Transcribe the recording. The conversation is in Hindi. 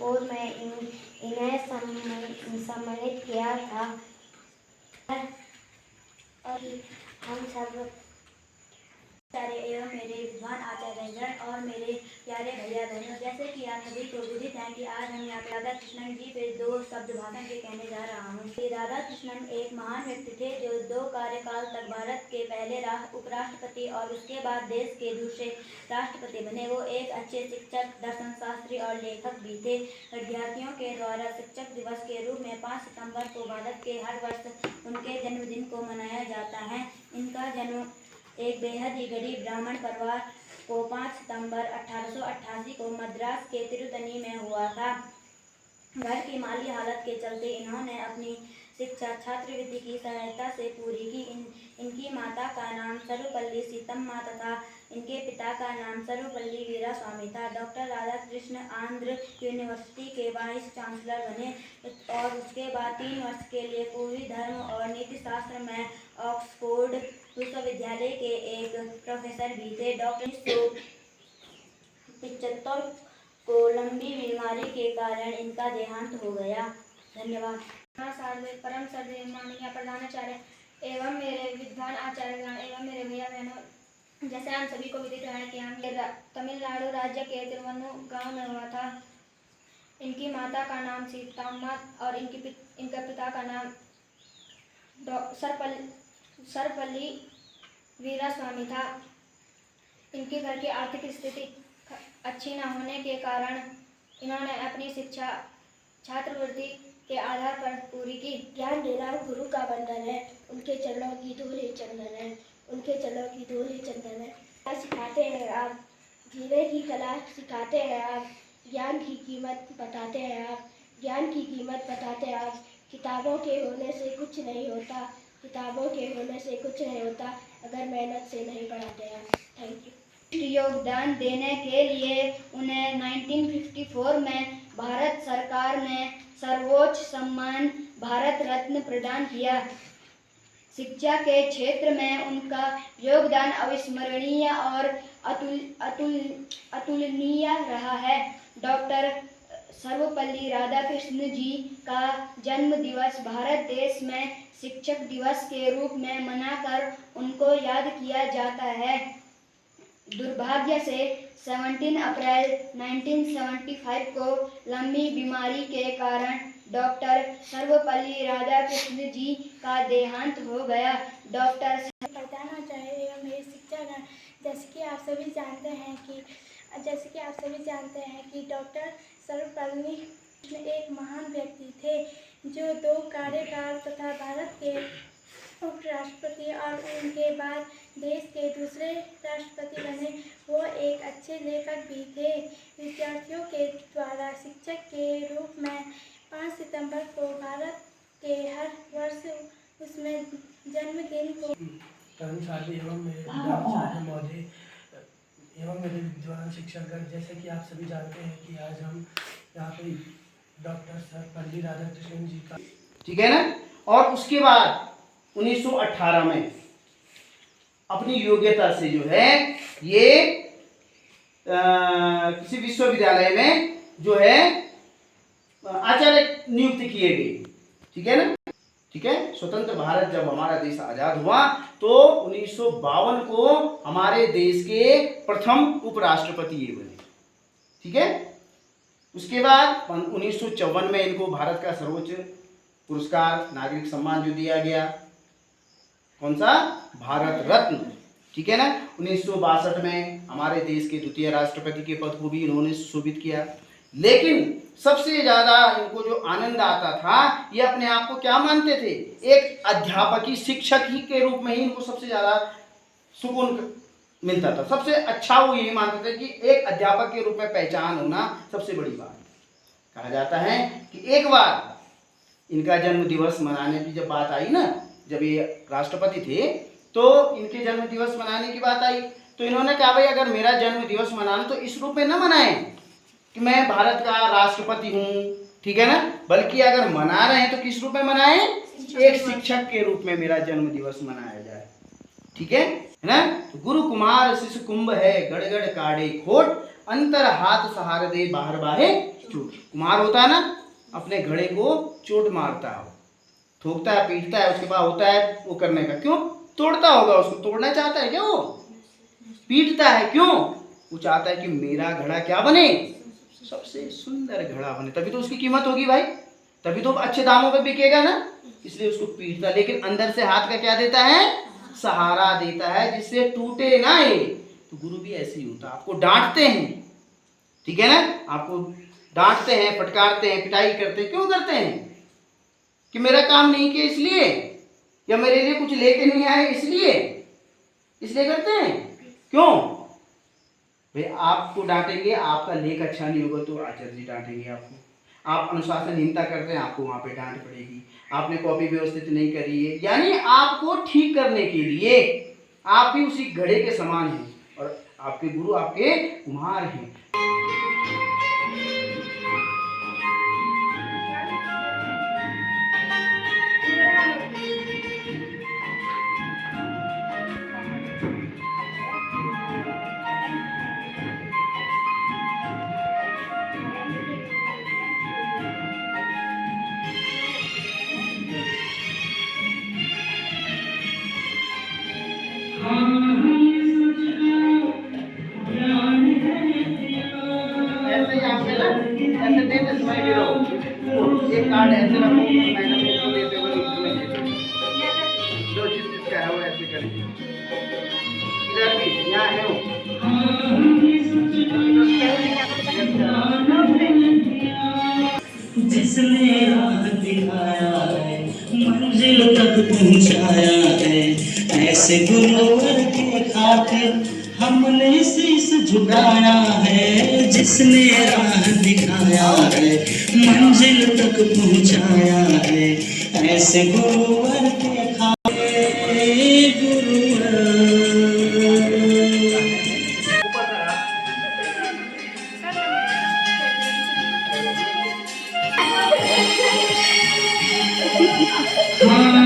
1954 में इन्हें सम्मानित किया था। और हम सब एवं मेरे विद्वान आचार्यगण और मेरे प्यारे भैया बहनों, जैसे कि आप सभी को विदित है कि आज हम यहाँ पे राधा कृष्णन जी पे 2 शब्द भाषण के कहने जा रहा हूँ। राधा कृष्णन एक महान व्यक्ति थे जो 2 कार्यकाल तक भारत के पहले उपराष्ट्रपति और उसके बाद देश के दूसरे राष्ट्रपति बने। वो एक अच्छे शिक्षक, दर्शन शास्त्री और लेखक भी थे। विद्यार्थियों के द्वारा शिक्षक दिवस के रूप में 5 सितंबर को भारत के हर वर्ष उनके जन्मदिन को मनाया जाता है। इनका जन्म एक बेहद ही गरीब ब्राह्मण परिवार को 5 सितंबर 1888 को मद्रास के तिरुतनी में हुआ था। घर की माली हालत के चलते इन्होंने अपनी शिक्षा छात्रवृत्ति की सहायता से पूरी की। इनकी माता का नाम सर्वपल्ली सीतम्मा तथा इनके पिता का नाम सर्वपल्ली वीरास्वामी था। डॉक्टर राधाकृष्ण आंध्र यूनिवर्सिटी के वाइस चांसलर बने और उसके बाद 3 वर्ष के लिए पूर्वी धर्म और नीति शास्त्र में ऑक्सफोर्ड विश्वविद्यालय के एक प्रोफेसर भी थे। डॉक्टर 1975 को लंबी बीमारी के कारण इनका देहांत हो गया। धन्यवाद। परम श्रद्धेय माननीय प्रधानाचार्य एवं मेरे विद्वान आचार्यगण एवं मेरे भैया बहनों, जैसे हम सभी को विदित है कि हम तमिलनाडु राज्य के तिरुवन्नूर गांव में हुआ था। इनकी माता का नाम सीतम्मा और इनके पिता का नाम सर्वपल्ली वीरास्वामी था। इनके घर की आर्थिक स्थिति अच्छी न होने के कारण इन्होंने अपनी शिक्षा छात्रवृत्ति के आधार पर पूरी की। ज्ञान देना गुरु का बंधन है, उनके चरणों की धूल ही चंदन है, उनके चरणों की धूल ही चंदन है। सिखाते हैं आप, जीने की कला सिखाते हैं आप, ज्ञान की कीमत बताते हैं आप, ज्ञान की कीमत बताते हैं आप। किताबों के होने से कुछ नहीं होता, किताबों के होने से कुछ नहीं होता अगर मेहनत से नहीं पढ़ाते आप। Thank you. योगदान देने के लिए उन्हें 1954 में भारत सरकार ने सर्वोच्च सम्मान भारत रत्न प्रदान किया। शिक्षा के क्षेत्र में उनका योगदान अविस्मरणीय और अतुलनीय रहा है। डॉक्टर सर्वपल्ली राधाकृष्ण जी का जन्म दिवस भारत देश में शिक्षक दिवस के रूप में मनाकर उनको याद किया जाता है। दुर्भाग्य से 17 अप्रैल 1975 को लंबी बीमारी के कारण डॉक्टर सर्वपल्ली राधाकृष्ण जी का देहांत हो गया। डॉक्टर प्रधानाचार्य एवं मेरे शिक्षकगण, जैसे कि आप सभी जानते हैं कि डॉक्टर सर्वपल्ली एक महान व्यक्ति थे जो 2 कार्यकाल तथा भारत के उपराष्ट्रपति और उनके बाद देश के दूसरे राष्ट्रपति बने। वो एक अच्छे लेखक भी थे। विद्यार्थियों के द्वारा शिक्षक के रूप में 5 सितंबर को भारत के हर वर्ष उसमें जन्मदिन को कर्मचारी एवं मेरे विद्याचार्य महोदय एवं मेरे विद्वान शिक्षकगण, जैसे कि आप सभी जानते हैं कि आज हम यहाँ पे डॉक्टर सर्वपल्ली राधाकृष्णन जी का, ठीक है ना। और उसके बाद 1918 में अपनी योग्यता से जो है ये किसी विश्वविद्यालय में जो है आचार्य नियुक्त किए गए, ठीक है ना। ठीक है, स्वतंत्र भारत जब हमारा देश आजाद हुआ तो 1952 को हमारे देश के प्रथम उपराष्ट्रपति ये बने, ठीक है। उसके बाद 1954 में इनको भारत का सर्वोच्च पुरस्कार नागरिक सम्मान जो दिया गया, कौन सा, भारत रत्न, ठीक है ना। 1962 में हमारे देश के द्वितीय राष्ट्रपति के पद को भी इन्होंने सुशोभित किया। लेकिन सबसे ज्यादा इनको जो आनंद आता था, ये अपने आप को क्या मानते थे, एक अध्यापक, शिक्षक ही के रूप में ही इनको सबसे ज्यादा सुकून मिलता था। सबसे अच्छा वो यही मानते थे कि एक अध्यापक के रूप में पहचान होना सबसे बड़ी बात। कहा जाता है कि एक बार इनका जन्म दिवस मनाने की जब बात आई ना, जब ये राष्ट्रपति थे तो इनके जन्म दिवस मनाने की बात आई तो इन्होंने कहा भाई अगर मेरा जन्म दिवस मनाना तो इस रूप में न मनाएं कि मैं भारत का राष्ट्रपति हूँ, ठीक है ना, बल्कि अगर मना रहे हैं तो किस रूप में मनाएं, एक शिक्षक के रूप में मेरा जन्म दिवस मनाया जाए। ठीक है ना। तो गुरु कुमार शिशु कुंभ है, गड़गड़ काढ़े खोट, अंतर हाथ सहार दे बाहर बाहे चोट। कुमार होता है ना, अपने घड़े को चोट मारता है, ठोकता है, पीटता है, उसके बाद होता है वो करने का, क्यों तोड़ता होगा, उसको तोड़ना चाहता है क्या, वो पीटता है क्यों, वो चाहता है कि मेरा घड़ा क्या बने, सबसे सुंदर घड़ा बने, तभी तो उसकी कीमत होगी भाई, तभी तो अच्छे दामों पे बिकेगा ना, इसलिए उसको पीटता है। लेकिन अंदर से हाथ का क्या देता है, सहारा देता है, जिससे टूटे ना ये। तो गुरु भी ऐसे ही होता है, आपको डांटते हैं, ठीक है ना, आपको डांटते हैं, फटकारते हैं, पिटाई करते हैं, क्यों करते हैं, कि मेरा काम नहीं किया इसलिए, या मेरे लिए कुछ लेके नहीं आए इसलिए करते हैं, क्यों भाई। आपको डांटेंगे, आपका लेख अच्छा नहीं होगा तो आचार्य जी डांटेंगे आपको, आप अनुशासनहीनता करते हैं, आपको वहां पे डांट पड़ेगी, आपने कॉपी व्यवस्थित नहीं करी है, यानी आपको ठीक करने के लिए आप भी उसी घड़े के समान हैं, और आपके गुरु आपके कुम्हार हैं। ऐसे ही आप ना ऐसे देते समय गिरो, एक कार्ड ऐसे रखो, मैडम को देते हुए उसमें जो जिसका है वो ऐसे करिए, इधर भी यहाँ है वो। जिसने राह दिखाया है, मंजिल तक पहुंचाया है, ऐसे गुरुवर के खातिर हमने शीश झुकाया है। जिसने राह दिखाया है, मंजिल तक पहुंचाया है, ऐसे गुरुवर के खातिर गुरुवर। हाँ